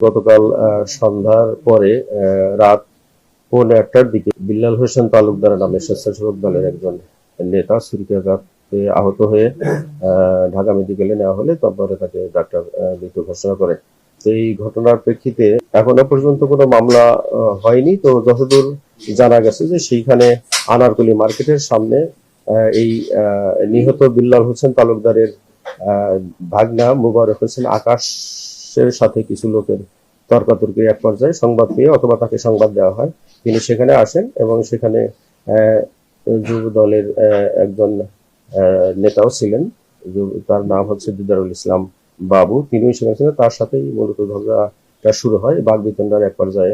গতকাল সন্ধ্যার পরে রাত 1:15টার দিকে বিল্লাল হোসেন তালুকদার নামে স্বেচ্ছাসেবক দলের একজন নেতা ছুরিকাঘাতে আহত হয়ে ঢাকা মেডিকেলে নেওয়া হলে তারপরে তাকে ডাক্তার মৃত ঘোষণা করে। তো এই ঘটনার প্রেক্ষিতে এখনো পর্যন্ত কোনো মামলা হয়নি। তো যতদূর জানা গেছে যে সেইখানে আনারকলি মার্কেটের সামনে এই নিহত বিল্লাল হোসেন তালুকদারের ভাগনা মুবারক হোসেন আকাশের সাথে কিছু লোকের তর্কাতর্কি এক পর্যায়ে সংবাদ পেয়ে অথবা তাকে সংবাদ দেওয়া হয়, তিনি সেখানে আসেন এবং সেখানে যুব দলের একজন নেতাও ছিলেন, তার নাম হচ্ছে দিদারুল ইসলাম বাবু, তিনিও সেখানে ছিলেন। তার সাথেই মূলত ঝগড়াটা শুরু হয়। বাগবিতণ্ডার এক পর্যায়ে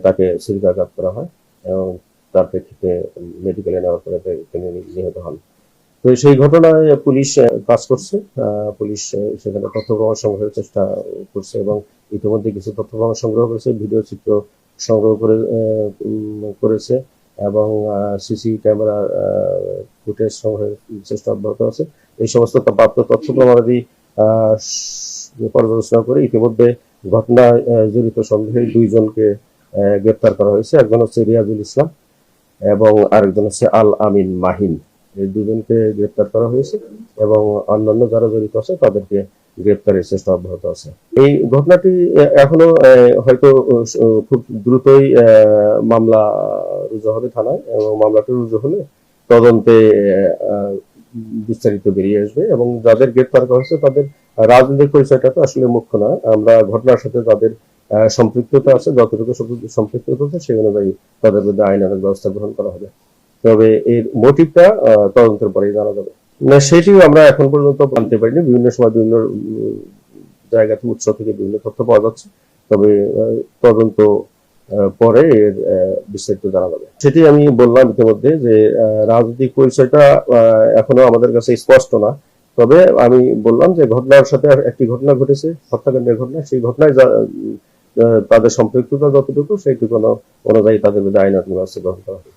তাকে ছুরিকাঘাত করা হয় এবং তার প্রেক্ষিতে মেডিকেলে নেওয়ার পরে তিনি নিহত হন। তো সেই ঘটনায় পুলিশ কাজ করছে। পুলিশ সেখানে তথ্য প্রমাণ সংগ্রহের চেষ্টা করছে এবং ইতিমধ্যে কিছু তথ্য প্রমাণ সংগ্রহ করেছে, ভিডিও চিত্র সংগ্রহ করেছে এবং সিসি ক্যামেরা ফুটেজ সংগ্রহের চেষ্টা অব্যাহত আছে। এই সমস্ত প্রাপ্ত তথ্য প্রমাণাদি পর্যালোচনা করে ইতিমধ্যে ঘটনায় জড়িত সন্দেহে 2 জনকে গ্রেপ্তার করা হয়েছে। একজন হচ্ছে রিয়াজুল ইসলাম এবং আরেকজন হচ্ছে আল আমিন মাহিন। এই 2 জনকে গ্রেপ্তার করা হয়েছে এবং অন্যান্য যারা জড়িত আছে তাদেরকে গ্রেপ্তারের চেষ্টা অব্যাহত আছে। এই ঘটনাটি এখনো হয়তো খুব দ্রুতই মামলা রুজু হবে থানায় এবং মামলাটি রুজু হলে তদন্তে বিস্তারিত বেরিয়ে আসবে এবং যাদের গ্রেপ্তার করা হয়েছে তাদের রাজনৈতিক পরিচয়টা তো আসলে মুখ্য না। আমরা ঘটনার সাথে যাদের সম্পৃক্ততা আছে, যতটুকু সম্পৃক্ততা আছে সেই অনুযায়ী তাদের বিরুদ্ধে আইনানুগ ব্যবস্থা গ্রহণ করা হবে। তবে এর মোটিভটা তদন্তের পরেই জানা যাবে। না, সেটিও আমরা এখন পর্যন্ত জানতে পারিনি। বিভিন্ন সময় বিভিন্ন জায়গা থেকে, উৎস থেকে বিভিন্ন তথ্য পাওয়া যাচ্ছে। তবে তদন্ত পরে এর বিস্তারিত জানা যাবে। সেটি আমি বললাম ইতিমধ্যে যে রাজনৈতিক পরিচয়টা এখনো আমাদের কাছে স্পষ্ট না। তবে আমি বললাম যে ঘটনার সাথে একটি ঘটনা ঘটেছে, হত্যাকাণ্ডের ঘটনা। সেই ঘটনায় তাদের সম্পৃক্ততা যতটুকু সেইটুকু অনুযায়ী তাদের বিরুদ্ধে আইনানুগ ব্যবস্থা গ্রহণ করা হবে।